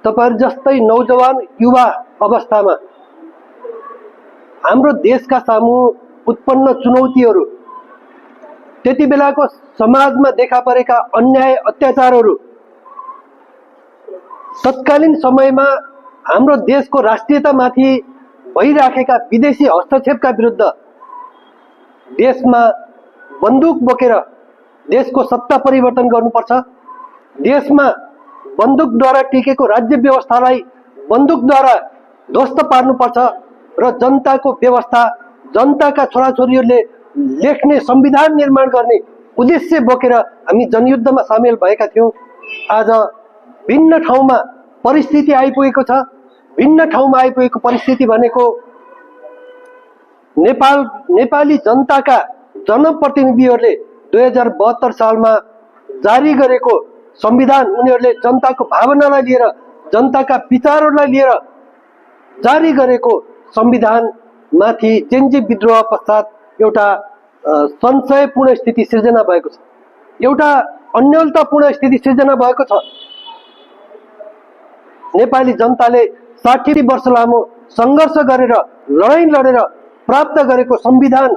तपाईहरु जस्तै नौजवान युवा अवस्थामा हाम्रो देशका सामु उत्पन्न चुनौतीहरू, त्यति बेलाको समाजमा देखा परेका अन्याय अत्याचारहरू, तत्कालीन समयमा हाम्रो देशको राष्ट्रियतामाथि भइराखेका विदेशी हस्तक्षेपका विरुद्ध देशमा बन्दुक बोकेर देशको सत्ता परिवर्तन गर्नुपर्छ, देशमा बन्दुकद्वारा टिकेको राज्य व्यवस्थालाई बन्दुकद्वारा ध्वस्त पार्नुपर्छ र जनताको व्यवस्था, जनताका छोराछोरीहरूले लेख्ने संविधान निर्माण गर्ने उद्देश्य बोकेर हामी जनयुद्धमा सामेल भएका थियौं। आज भिन्न ठाउँमा परिस्थिति आइपुगेको छ। भिन्न ठाउँमा आइपुगेको परिस्थिति भनेको नेपाली जनताका जनप्रतिनिधिहरूले 2072 सालमा जारी गरेको संविधान, उनीहरूले जनताको भावनालाई लिएर, जनताका विचारहरूलाई लिएर जारी गरेको संविधान माथि जेन्जी विद्रोह पश्चात एउटा संशयपूर्ण स्थिति सिर्जना भएको छ, एउटा अन्योलतापूर्ण स्थिति सिर्जना भएको छ। नेपाली जनताले 60 वर्ष लामो संघर्ष गरेर, लडाईं लडेर प्राप्त गरेको संविधान,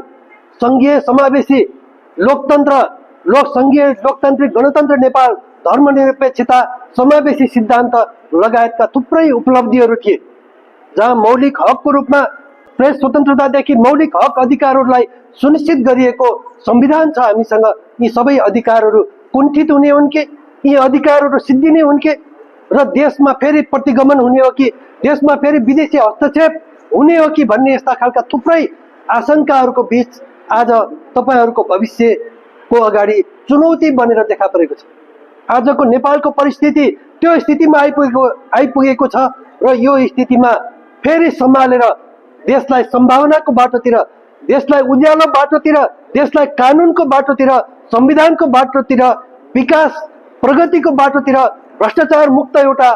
संघीय समावेशी लोकतन्त्र, संघीय लोकतान्त्रिक गणतन्त्र नेपाल, धर्मनिरपेक्षता, समावेशी सिद्धान्त लगायतका थुप्रै उपलब्धिहरू थिए, जहाँ मौलिक हकको रूपमा प्रेस स्वतन्त्रतादेखि मौलिक हक अधिकारहरूलाई सुनिश्चित गरिएको संविधान छ हामीसँग। यी सबै अधिकारहरू कुण्ठित हुने हुन् कि, यी अधिकारहरू सिद्धिने हुन् कि, र देशमा फेरि प्रतिगमन हुने हो कि, देशमा फेरि विदेशी हस्तक्षेप हुने हो कि भन्ने यस्ता खालका थुप्रै आशंकाहरूको बीच आज तपाईहरुको भविष्यको अगाडि चुनौती बनेर देखा परेको छ। आजको नेपालको परिस्थिति त्यो स्थितिमा आइपुगेको छ र यो स्थितिमा फेरि सम्हालेर देशलाई सम्भावनाको बाटोतिर, देशलाई उज्यालो बाटोतिर, देशलाई कानुनको बाटोतिर, संविधानको बाटोतिर, विकास प्रगतिको बाटोतिर, भ्रष्टाचार मुक्त एउटा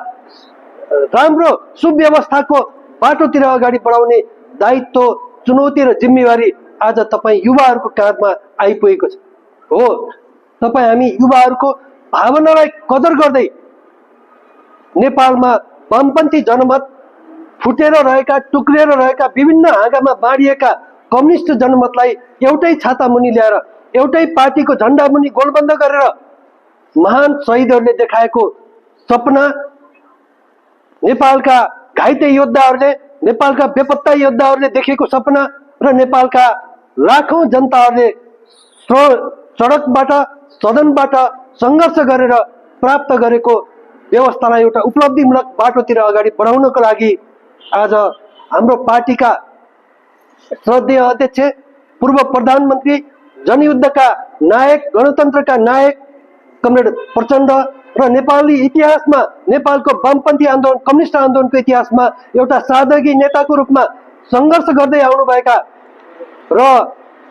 राम्रो सुव्यवस्थाको बाटोतिर अगाडि बढाउने दायित्व, चुनौती र जिम्मेवारी आज तपाई युवाहरूको काँधमा आइपुगेको छ। हो, तपाई हामी युवाहरूको भावनालाई कदर गर्दै नेपालमा वामपन्थी जनमत, फुटेर रहेका, टुक्रिएर रहेका, विभिन्न हाँगामा बाँडिएका कम्युनिस्ट जनमतलाई एउटै छाता मुनि ल्याएर, एउटै पार्टीको झण्डा मुनि गोलबन्द गरेर महान शहीदहरूले देखाएको सपना, नेपालका घाइते योद्धाहरूले, नेपालका बेपत्ता योद्धाहरूले देखेको सपना र नेपालका लाखौं जनताहरूले सडकबाट, सदनबाट संघर्ष गरेर प्राप्त गरेको व्यवस्थालाई एउटा उपलब्धिमूलक बाटोतिर अगाडि बढाउनको लागि आज हाम्रो पार्टीका श्रद्धेय अध्यक्ष, पूर्व प्रधानमन्त्री, जनयुद्धका नायक, गणतन्त्रका नायक कमरेड प्रचण्ड र नेपाली इतिहासमा, नेपालको वामपन्थी आन्दोलन, कम्युनिस्ट आन्दोलनको इतिहासमा एउटा सादगी नेताको रूपमा संघर्ष गर्दै आउनुभएका र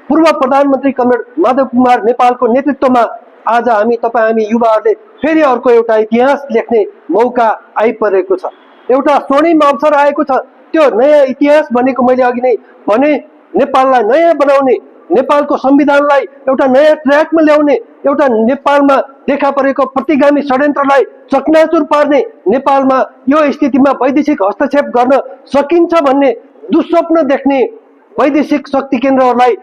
पूर्व प्रधानमन्त्री कमरेड माधव कुमार नेपालको नेतृत्वमा आज हामी युवाहरूले फेरि अर्को एउटा इतिहास लेख्ने मौका आइपरेको छ। एउटा स्वर्णिम अवसर आएको छ। त्यो नयाँ इतिहास भनेको मैले अघि नै भने, नेपाललाई नयाँ बनाउने, नेपालको संविधानलाई एउटा नयाँ ट्र्याकमा ल्याउने, एउटा नेपालमा देखा परेको प्रतिगामी षड्यन्त्रलाई चकनाचुर पार्ने, नेपालमा यो स्थितिमा वैदेशिक हस्तक्षेप गर्न सकिन्छ भन्ने दुस्वप्न देख्ने वैदेशिक शक्ति केन्द्रहरूलाई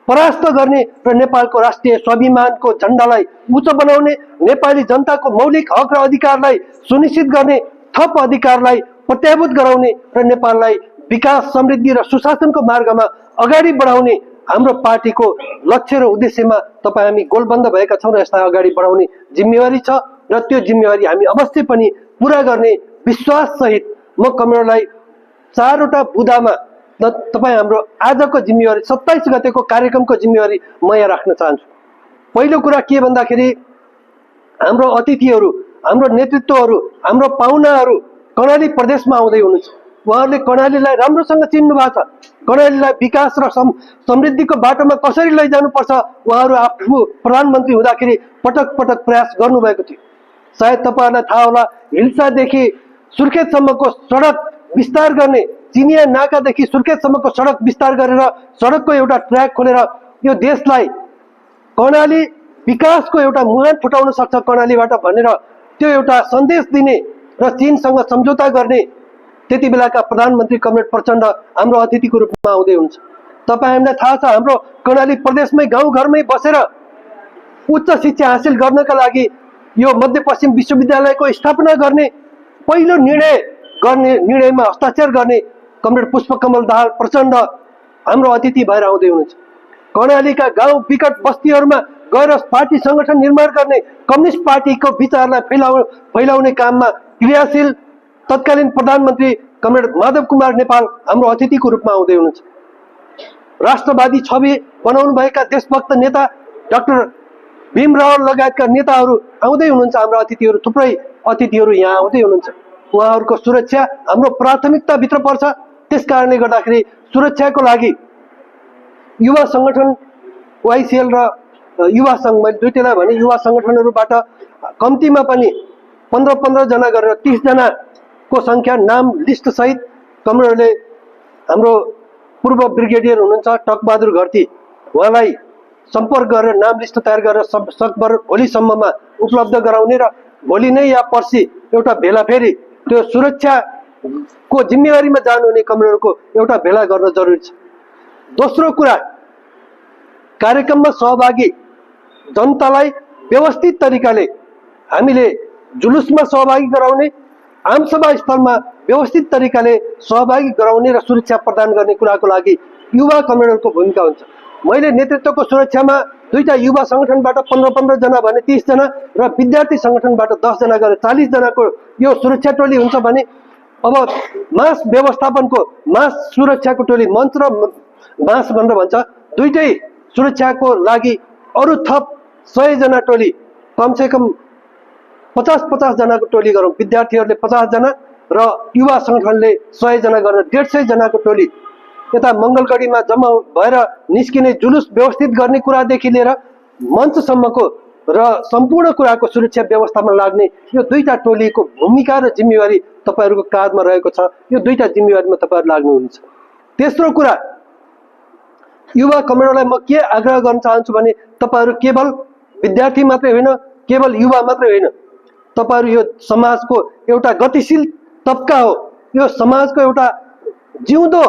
परास्त गर्ने र नेपालको राष्ट्रिय स्वाभिमानको झण्डालाई उच्च बनाउने, नेपाली जनताको मौलिक हक र अधिकारलाई सुनिश्चित गर्ने, थप अधिकारलाई प्रत्याभूत गराउने र नेपाललाई विकास, समृद्धि र सुशासनको मार्गमा अगाडि बढाउने हाम्रो पार्टीको लक्ष्य र उद्देश्यमा तपाई हामी गोलबन्द भएका छौं र यसलाई अगाडि बढाउने जिम्मेवारी छ र त्यो जिम्मेवारी हामी अवश्य पनि पूरा गर्ने विश्वास सहित म कमरेडलाई 4वटा बुदामा तपाई हाम्रो आजको जिम्मेवारी, 27 गतेको कार्यक्रमको जिम्मेवारी म यहाँ राख्न चाहन्छु। पहिलो कुरा के भन्दाखेरि हाम्रो अतिथिहरू, हाम्रो नेतृत्वहरू, हाम्रो पाहुनाहरू कर्णाली प्रदेशमा आउँदै हुनुहुन्छ। उहाँहरूले कर्णालीलाई राम्रोसँग चिन्नु भएको छ। कर्णालीलाई विकास र समृद्धिको बाटोमा कसरी लैजानुपर्छ उहाँहरू आफू प्रधानमन्त्री हुँदाखेरि पटक पटक प्रयास गर्नुभएको थियो। सायद तपाईहरुलाई थाहा होला, हिल्सादेखि सुर्खेतसम्मको सडक विस्तार गर्ने, चिनिया नाकादेखि सुर्खेतसम्मको सडक विस्तार गरेर सडकको एउटा ट्र्याक खोलेर यो देशलाई कर्णाली विकासको एउटा मुहान फुटाउन सक्छ कर्णालीबाट भनेर त्यो एउटा सन्देश दिने र चीनसँग सम्झौता गर्ने त्यति बेलाका प्रधानमन्त्री कमरेड प्रचण्ड हाम्रो अतिथिको रूपमा आउँदै हुनुहुन्छ। तपाईहरुलाई थाहा छ हाम्रो कर्णाली प्रदेशमै गाउँघरमै बसेर उच्च शिक्षा हासिल गर्नका लागि यो मध्यपश्चिम विश्वविद्यालयको स्थापना गर्ने पहिलो निर्णयमा हस्ताक्षर गर्ने कमरेड पुष्पकमल दाहाल प्रचण्ड हाम्रो अतिथि भएर आउँदै हुनुहुन्छ। कर्णालीका गाउँ विकट बस्तीहरूमा गएर पार्टी संगठन निर्माण गर्ने कम्युनिस्ट पार्टीको विचारलाई फैलाउने काममा क्रियाशील तत्कालीन प्रधानमन्त्री कमरेड माधव कुमार नेपाल हाम्रो अतिथिको रूपमा आउँदै हुनुहुन्छ। राष्ट्रवादी छवि बनाउनु भएका देशभक्त नेता डाक्टर भीमराव लगायतका नेताहरू आउँदै हुनुहुन्छ। हाम्रो अतिथिहरू थुप्रै अतिथिहरू यहाँ आउँदै हुनुहुन्छ। उहाँहरूको सुरक्षा हाम्रो प्राथमिकता भित्र पर्छ। त्यसकारणले गर्दाखेरि सुरक्षाको लागि युवा संगठन वाइसिएल र युवा संघ, मैले दुईटैलाई भने युवा संगठनहरूबाट कम्तीमा पनि 15 जना गरेर 30 जनाको संख्या नाम लिस्ट सहित कमरेडले हाम्रो पूर्व ब्रिगेडियर हुनुहुन्छ टकबहादुर घरती, उहाँलाई सम्पर्क गरेर नाम लिस्ट तयार गरेर सकभर भोलिसम्ममा उपलब्ध गराउने र भोलि नै या पर्सि एउटा भेला फेरि त्यो सुरक्षाको जिम्मेवारीमा जानुहुने कमरेडको एउटा भेला गर्न जरुरी छ। दोस्रो कुरा, कार्यक्रममा सहभागी जनतालाई व्यवस्थित तरिकाले हामीले जुलुसमा सहभागी गराउने, आमसभा स्थलमा व्यवस्थित तरिकाले सहभागी गराउने र सुरक्षा प्रदान गर्ने कुराको लागि युवा कमरेडको भूमिका हुन्छ। मैले नेतृत्वको सुरक्षामा दुईटा युवा संगठनबाट 15 जना भने 30 जना र विद्यार्थी संगठनबाट 10 जना गरेर 40 जनाको यो सुरक्षा टोली हुन्छ भने अब मास व्यवस्थापनको मास सुरक्षाको टोली मञ्च र मास भनेर भन्छ, दुईटै सुरक्षाको लागि अरु थप 100 जना टोली, कमसे कम 50 जनाको टोली गरौँ। विद्यार्थीहरूले 50 जना र युवा संगठनले 100 जना गरेर 150 जनाको टोली यता मंगलगढीमा जम्मा भएर निस्किने जुलुस व्यवस्थित गर्ने कुरादेखि लिएर मञ्चसम्मको र सम्पूर्ण कुराको सुरक्षा व्यवस्थामा लाग्ने यो दुईटा टोलीको भूमिका र जिम्मेवारी तपाईहरुको काँधमा रहेको छ। यो दुईटा जिम्मेवारीमा तपाईहरु लाग्नुहुन्छ। तेस्रो कुरा, युवा कमरेडलाई म के आग्रह गर्न चाहन्छु भने तपाईहरु केवल विद्यार्थी मात्रै होइन, केवल युवा मात्रै होइन, तपाईहरु यो समाजको एउटा गतिशील तबका हो। यो समाजको एउटा जिउँदो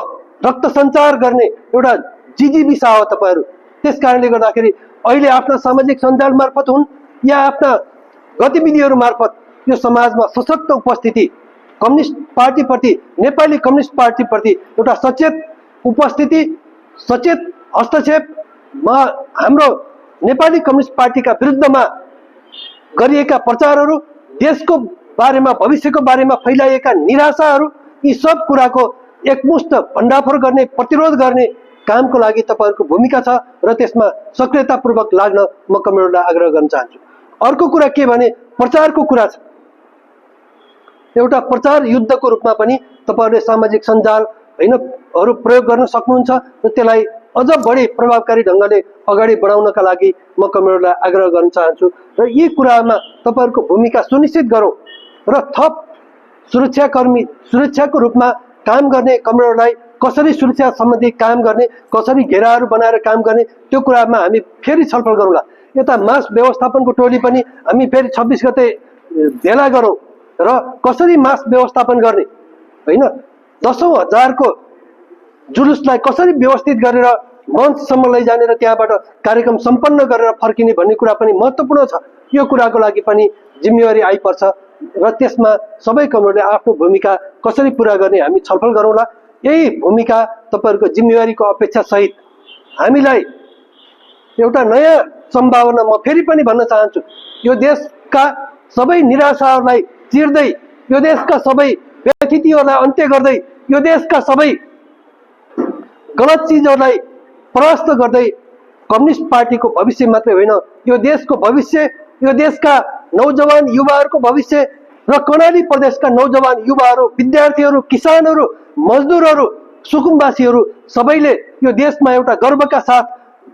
रक्त सञ्चार गर्ने एउटा जिजीविसा हो तपाईहरु। त्यसकारणले गर्दाखेरि अहिले आफ्ना सामाजिक सञ्जाल मार्फत हुन् या आफ्ना गतिविधिहरू मार्फत यो समाजमा सशक्त उपस्थिति कम्युनिस्ट पार्टीप्रति, नेपाली कम्युनिस्ट पार्टीप्रति एउटा सचेत उपस्थिति, सचेत हस्तक्षेपमा हाम्रो नेपाली कम्युनिस्ट पार्टीका विरुद्धमा गरिएका प्रचारहरू, देशको बारेमा भविष्यको बारेमा फैलाइएका निराशाहरू, यी सब कुराको एकमुष्ट भण्डाफोर गर्ने, प्रतिरोध गर्ने कामको लागि तपाईहरुको भूमिका छ र त्यसमा सक्रियतापूर्वक लाग्न म कमरेडलाई आग्रह गर्न चाहन्छु। अर्को कुरा के भने प्रचारको कुरा छ। एउटा प्रचार युद्धको रूपमा पनि तपाईहरुले सामाजिक सञ्जाल हैनहरु प्रयोग गर्न सक्नुहुन्छ र त्यसलाई अझ बढी प्रभावकारी ढंगले अगाडि बढाउनका लागि म कमरेडलाई आग्रह गर्न चाहन्छु र यी कुरामा तपाईहरुको भूमिका सुनिश्चित गरौँ र थप सुरक्षाको रूपमा काम गर्ने कमरेडलाई कसरी सुरक्षा सम्बन्धी काम गर्ने, कसरी घेराहरू बनाएर काम गर्ने, त्यो कुरामा हामी फेरि छलफल गरौँला। यता मास व्यवस्थापनको टोली पनि हामी फेरि 26 गते भेला गरौँ र कसरी मास व्यवस्थापन गर्ने, हैन, दशौं हजारको जुलुसलाई कसरी व्यवस्थित गरेर मञ्चसम्म लैजाने र त्यहाँबाट कार्यक्रम सम्पन्न गरेर फर्किने भन्ने कुरा पनि महत्त्वपूर्ण छ। यो कुराको लागि पनि जिम्मेवारी आइपर्छ र त्यसमा सबै कमरेडले आफ्नो भूमिका कसरी पूरा गर्ने हामी छलफल गरौँला। यही भूमिका तपाईहरुको जिम्मेवारीको अपेक्षा सहित हामीलाई एउटा नयाँ सम्भावना म फेरि पनि भन्न चाहन्छु। यो देशका सबै निराशाहरूलाई चिर्दै, यो देशका सबै व्यथितिहरूलाई अन्त्य गर्दै, यो देशका सबै गलत चिजहरूलाई परास्त गर्दै कम्युनिस्ट पार्टीको भविष्य मात्रै होइन, यो देशको भविष्य, यो देशका नौजवान युवाहरूको भविष्य र कर्णाली प्रदेशका नौजवान युवाहरू, विद्यार्थीहरू, किसानहरू, मजदुरहरू, सुकुम्बासीहरू सबैले यो देशमा एउटा गर्वका साथ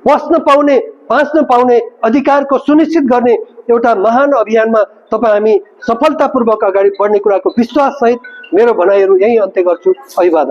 बस्न पाउने, बाँच्न पाउने अधिकारको सुनिश्चित गर्ने एउटा महान अभियानमा हामी सफलतापूर्वक अगाडि बढ्ने कुराको विश्वास सहित मेरो भनाइहरू यही अन्त्य गर्छु। अभिवादन।